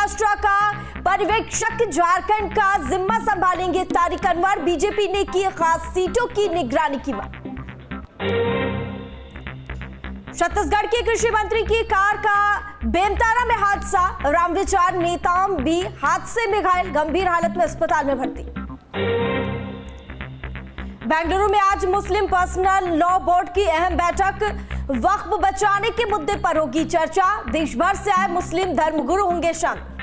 महाराष्ट्र का पर्यवेक्षक झारखंड का जिम्मा संभालेंगे तारिक अनवर। बीजेपी ने की खास सीटों की निगरानी की मांग। छत्तीसगढ़ के कृषि मंत्री की कार का बेमतारा में हादसा, रामविचार नेताम भी हादसे में घायल, गंभीर हालत में अस्पताल में भर्ती। बेंगलुरु में आज मुस्लिम पर्सनल लॉ बोर्ड की अहम बैठक, वक्फ बचाने के मुद्दे पर होगी चर्चा। देश भर से आए मुस्लिम धर्मगुरु होंगे शामिल।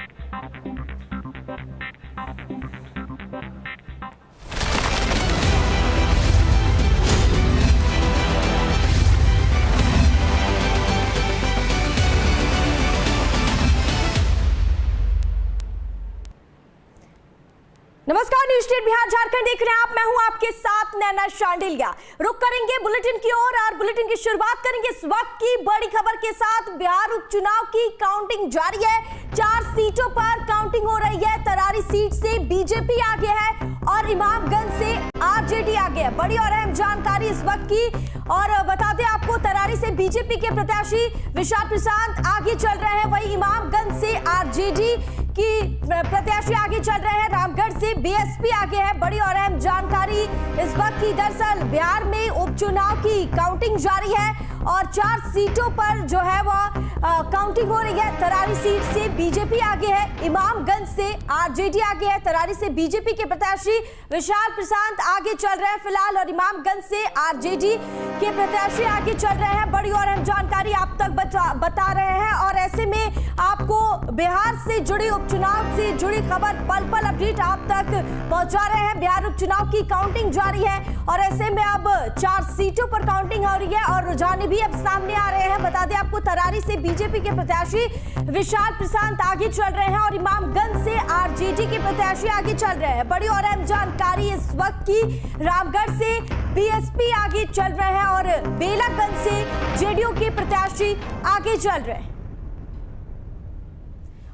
नमस्कार, न्यूज स्टेट बिहार झारखंड देख रहे हैं आप। मैं हूं आपके साथ नैना शांडिलिया। रुक करेंगे बुलेटिन की ओर और बुलेटिन की शुरुआत करेंगे इस वक्त की बड़ी खबर के साथ। बिहार उपचुनाव की काउंटिंग जारी है। 4 सीटों पर काउंटिंग हो रही है। तरारी सीट से बीजेपी आगे है और इमामगंज से आरजेडी आगे है। बड़ी और अहम जानकारी इस वक्त की, और बता दें आपको, तरारी से बीजेपी के प्रत्याशी विशाल प्रशांत आगे चल रहे हैं, वहीं इमामगंज से आरजेडी की प्रत्याशी आगे चल रहे हैं, रामगढ़ से बीएसपी आगे है। बड़ी और अहम जानकारी इस वक्त की, दरअसल बिहार में उपचुनाव की काउंटिंग जारी है और 4 सीटों पर जो है वह काउंटिंग हो रही है। तरारी सीट से बीजेपी आगे है, इमामगंज से आरजेडी आगे है। तरारी से बीजेपी के प्रत्याशी विशाल प्रशांत आगे चल रहे हैं फिलहाल, और इमामगंज से आरजेडी के प्रत्याशी आगे चल रहे हैं। बड़ी और अहम जानकारी आप तक बता रहे हैं, और ऐसे में आपको बिहार से जुड़ी, उपचुनाव से जुड़ी खबर, पल पल अपडेट आप तक पहुंचा रहे हैं। बिहार उपचुनाव की काउंटिंग जारी है और ऐसे में अब 4 सीटों पर काउंटिंग हो रही है और रुझान भी अब सामने आ रहे हैं। बता दें आपको, तरारी से बीजेपी के प्रत्याशी विशाल प्रशांत आगे चल रहे हैं और इमामगंज से आरजेडी के प्रत्याशी आगे चल रहे हैं। बड़ी और अहम जानकारी इस वक्त की, रामगढ़ से बीएसपी आगे चल रहे हैं और बेलागंज से जेडीयू के प्रत्याशी आगे चल रहे हैं।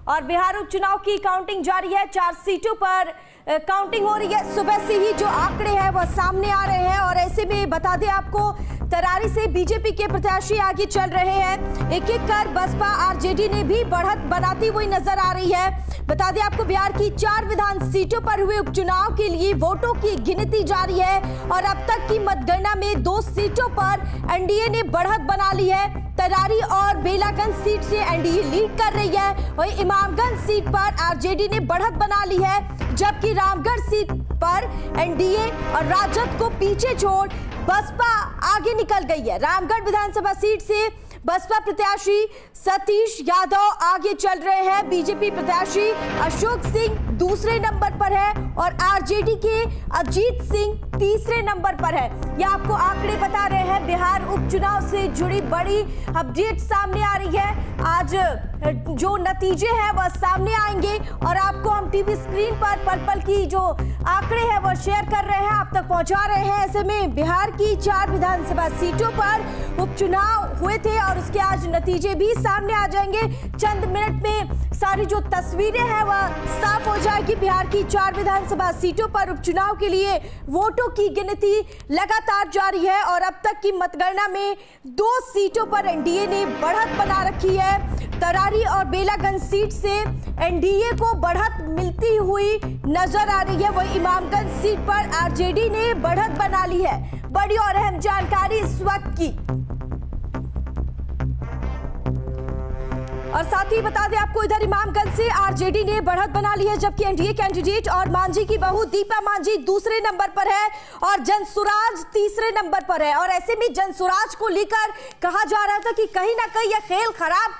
और बिहार उपचुनाव की काउंटिंग जारी है। 4 सीटों पर काउंटिंग हो रही है। सुबह से ही जो आंकड़े हैं वह सामने आ रहे हैं और ऐसे में बता दें आपको, तरारी से बीजेपी के प्रत्याशी आगे चल रहे हैं। एक एक कर बसपा आरजेडी ने भी बढ़त बनाती हुई नजर आ रही है। बता दें आपको, बिहार की 4 विधान सीटों पर हुए उपचुनाव के लिए वोटों की गिनती जारी है और अब तक की मतगणना में 2 सीटों पर एनडीए ने बढ़त बना ली है। तरारी और बेलागंज सीट से एनडीए लीड कर रही है, वहीं इमामगंज सीट पर आरजेडी ने बढ़त बना ली है, जबकि रामगढ़ सीट पर एनडीए और राजद को पीछे छोड़ बसपा आगे निकल गई है। रामगढ़ विधानसभा सीट से बसपा प्रत्याशी सतीश यादव आगे चल रहे हैं, बीजेपी प्रत्याशी अशोक सिंह दूसरे नंबर पर है और आरजेडी के अजीत सिंह तीसरे नंबर पर है। ये आपको आंकड़े बता रहे हैं। बिहार उपचुनाव से जुड़ी बड़ी अपडेट सामने आ रही है। आज जो नतीजे हैं वह सामने आएंगे और आपको हम टीवी स्क्रीन पर पल पल की जो आंकड़े हैं वह शेयर कर रहे हैं, आप तक पहुंचा रहे हैं। ऐसे में बिहार की 4 विधानसभा सीटों पर उपचुनाव हुए थे और उसके आज नतीजे भी सामने आ जाएंगे। चंद मिनट में सारी जो तस्वीरें हैं वह साफ हो जाएगी। बिहार की 4 विधानसभा सीटों पर उपचुनाव के लिए वोटों की गिनती लगातार जारी है और अब तक की मतगणना में 2 सीटों पर एनडीए ने बढ़त बना रखी है। तरारी और बेलागंज सीट से एनडीए को बढ़त मिलती हुई नजर आ रही है, वहीं इमामगंज सीट पर आरजेडी ने बढ़त बना ली है। बड़ी और अहम जानकारी इस वक्त की, और साथ ही बता दें आपको, इधर इमामगंज से आरजेडी ने बढ़त बना ली है, जबकि एनडीए कैंडिडेट और मांझी की बहू दीपा मांझी दूसरे नंबर पर है और जनसुराज तीसरे नंबर पर है। और ऐसे में जनसुराज को लेकर कहा जा रहा था कि कहीं ना कहीं यह खेल खराब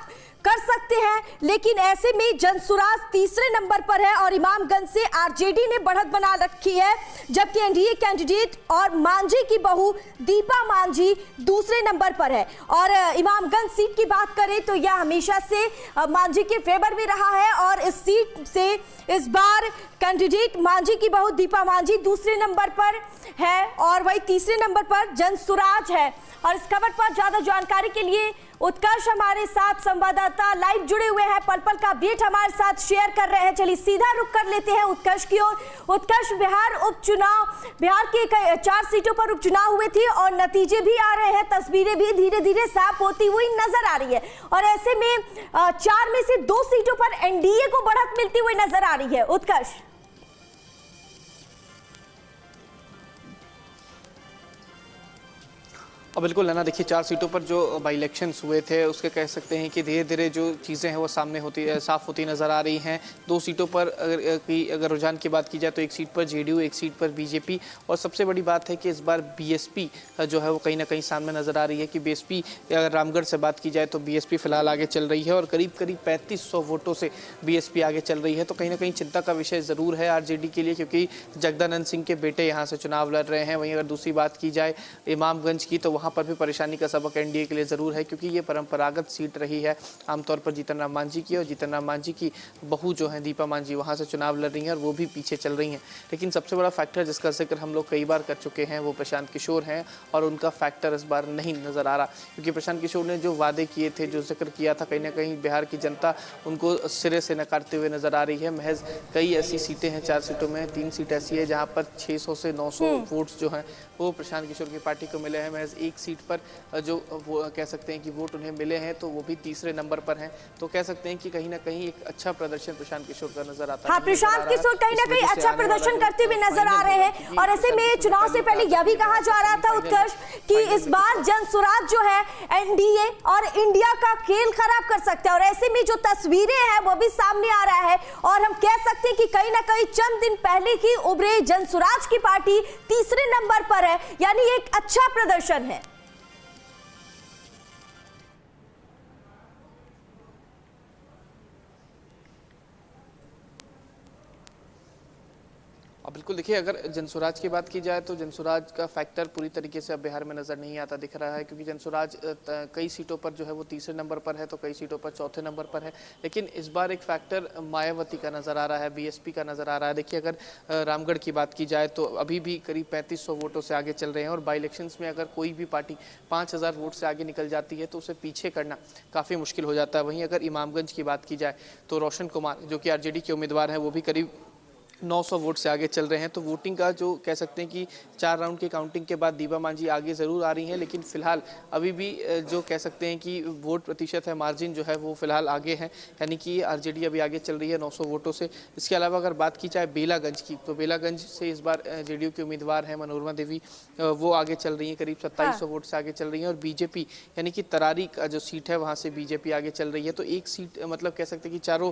कर सकते हैं, लेकिन ऐसे में जनसुराज तीसरे नंबर पर है और इमामगंज से आरजेडी ने बढ़त बना रखी है, जबकि एनडीए कैंडिडेट और मांझी की बहू दीपा मांझी दूसरे नंबर पर है। और इमामगंज सीट की बात करें तो यह हमेशा से मांझी के फेवर में रहा है और इस सीट से इस बार कैंडिडेट मांझी की बहू दीपा मांझी दूसरे नंबर पर है और वही तीसरे नंबर पर जनसुराज है। और इस खबर पर ज्यादा जानकारी के लिए उत्कर्ष हमारे साथ संवाददाता लाइव जुड़े हुए हैं, पल पल का अपडेट हमारे साथ शेयर कर रहे हैं। चलिए सीधा रुक कर लेते हैं उत्कर्ष की ओर। उत्कर्ष, बिहार के 4 सीटों पर उपचुनाव हुए थे और नतीजे भी आ रहे हैं, तस्वीरें भी धीरे धीरे साफ होती हुई नजर आ रही है और ऐसे में 4 में से 2 सीटों पर एनडीए को बढ़त मिलती हुई नजर आ रही है। उत्कर्ष, और बिल्कुल है ना, देखिए 4 सीटों पर जो बाई इलेक्शंस हुए थे उसके कह सकते हैं कि धीरे धीरे जो चीज़ें हैं वो सामने साफ होती नज़र आ रही हैं। 2 सीटों पर अगर रुझान की बात की जाए तो 1 सीट पर जेडीयू, 1 सीट पर बीजेपी, और सबसे बड़ी बात है कि इस बार बीएसपी जो है वो कहीं ना कहीं सामने नज़र आ रही है कि बीएसपी, अगर रामगढ़ से बात की जाए तो बीएसपी फिलहाल आगे चल रही है और करीब 3500 वोटों से बीएसपी आगे चल रही है। तो कहीं ना कहीं चिंता का विषय ज़रूर है आरजेडी के लिए, क्योंकि जगदानंद सिंह के बेटे यहाँ से चुनाव लड़ रहे हैं। वहीं अगर दूसरी बात की जाए इमामगंज की, तो वहाँ पर भी परेशानी का सबक एनडीए के लिए ज़रूर है, क्योंकि ये परंपरागत सीट रही है आमतौर पर जीतन राम मांझी की, और जीतन राम मांझी की बहू जो है दीपा मांझी वहाँ से चुनाव लड़ रही हैं और वो भी पीछे चल रही हैं। लेकिन सबसे बड़ा फैक्टर जिसका जिक्र हम लोग कई बार कर चुके हैं वो प्रशांत किशोर हैं, और उनका फैक्टर इस बार नहीं नज़र आ रहा, क्योंकि प्रशांत किशोर ने जो वादे किए थे, जो जिक्र किया था, कहीं ना कहीं बिहार की जनता उनको सिरे से नकारते हुए नज़र आ रही है। महज कई ऐसी सीटें हैं, 4 सीटों में 3 सीट ऐसी है जहाँ पर 600 से 900 वोट्स जो हैं वो प्रशांत किशोर की पार्टी को मिले हैं। महज 1 सीट पर जो वो कह सकते हैं कि वोट उन्हें मिले हैं, तो वो भी तीसरे नंबर पर हैं। तो कह सकते हैं कि कहीं ना कहीं एक अच्छा प्रदर्शन प्रशांत किशोर का नजर आता है। हाँ, प्रशांत किशोर कहीं ना कहीं अच्छा प्रदर्शन करते हुए नजर आ रहे हैं और ऐसे में चुनाव से पहले यह भी कहा जा रहा था उत्कर्ष कि इस बार जनसुराज जो है एनडीए और इंडिया का खेल खराब कर सकता है, और ऐसे में जो तस्वीरें हैं वो भी सामने आ रहा है और हम कह सकते हैं कि कहीं ना कहीं चंद दिन पहले ही उभरे जनसुराज की पार्टी तीसरे नंबर पर है, यानी एक अच्छा प्रदर्शन है। बिल्कुल, देखिए अगर जनसुराज की बात की जाए तो जनसुराज का फैक्टर पूरी तरीके से अब बिहार में नज़र नहीं आता दिख रहा है, क्योंकि जनसुराज कई सीटों पर जो है वो तीसरे नंबर पर है, तो कई सीटों पर चौथे नंबर पर है। लेकिन इस बार एक फैक्टर मायावती का नज़र आ रहा है, बीएसपी का नज़र आ रहा है। देखिए अगर रामगढ़ की बात की जाए तो अभी भी करीब 3500 वोटों से आगे चल रहे हैं, और बाई इलेक्शंस में अगर कोई भी पार्टी 5000 वोट से आगे निकल जाती है तो उसे पीछे करना काफ़ी मुश्किल हो जाता है। वहीं अगर इमामगंज की बात की जाए तो रोशन कुमार जो कि आरजेडी के उम्मीदवार हैं वो भी करीब 900 वोट से आगे चल रहे हैं। तो वोटिंग का जो कह सकते हैं कि 4 राउंड की काउंटिंग के बाद दीपा मांझी आगे ज़रूर आ रही हैं, लेकिन फिलहाल अभी भी जो कह सकते हैं कि वोट प्रतिशत है, मार्जिन जो है वो फिलहाल आगे है, यानी कि आरजेडी अभी आगे चल रही है 900 वोटों से। इसके अलावा अगर बात की जाए बेलागंज की, तो बेलागंज से इस बार जेडीयू के उम्मीदवार हैं मनोरमा देवी, वो आगे चल रही हैं, करीब 2700 वोट से आगे चल रही हैं। और बीजेपी यानी कि तरारी का जो सीट है वहाँ से बीजेपी आगे चल रही है। तो एक सीट मतलब कह सकते हैं कि चारों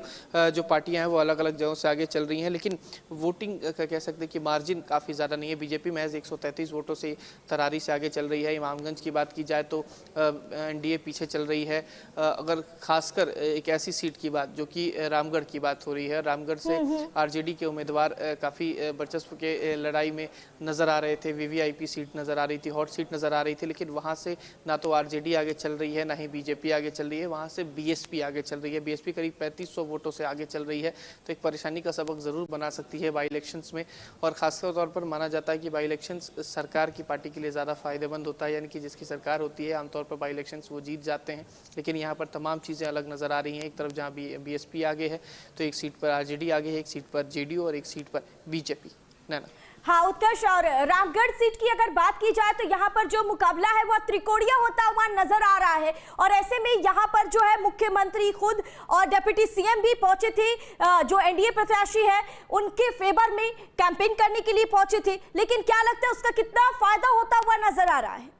जो पार्टियाँ हैं वो अलग अलग जगहों से आगे चल रही हैं, लेकिन वोटिंग कह सकते हैं कि मार्जिन काफ़ी ज़्यादा नहीं है। बीजेपी महज 133 वोटों से तरारी से आगे चल रही है। इमामगंज की बात की जाए तो एनडीए पीछे चल रही है। अगर खासकर एक ऐसी सीट की बात जो कि रामगढ़ की बात हो रही है, रामगढ़ से आरजेडी के उम्मीदवार काफ़ी वर्चस्व के लड़ाई में नज़र आ रहे थे। वीवीआईपी सीट नज़र आ रही थी, हॉट सीट नज़र आ रही थी, लेकिन वहाँ से ना तो आरजेडी आगे चल रही है, ना ही बीजेपी आगे चल रही है, वहाँ से बीएसपी आगे चल रही है। बीएसपी करीब 3500 वोटों से आगे चल रही है। तो एक परेशानी का सबक ज़रूर बना सकती है बाई इलेक्शंस में, और खासकर तौर पर माना जाता है कि बाई इलेक्शंस सरकार की पार्टी के लिए ज़्यादा फायदेमंद होता है, यानी कि जिसकी सरकार होती है आमतौर पर बाई इलेक्शंस वो जीत जाते हैं। लेकिन यहाँ पर तमाम चीज़ें अलग नज़र आ रही हैं। एक तरफ जहाँ बीएसपी आगे है तो एक सीट पर आरजेडी आगे है, एक सीट पर जेडीयू और एक सीट पर बीजेपी। नैना। हाँ उत्कर्ष, और रामगढ़ सीट की अगर बात की जाए तो यहाँ पर जो मुकाबला है वह त्रिकोणीय होता हुआ नजर आ रहा है, और ऐसे में यहाँ पर जो है मुख्यमंत्री खुद और डिप्टी सीएम भी पहुंचे थे, जो एनडीए प्रत्याशी है उनके फेवर में कैंपेन करने के लिए पहुंचे थे। लेकिन क्या लगता है उसका कितना फायदा होता हुआ नजर आ रहा है?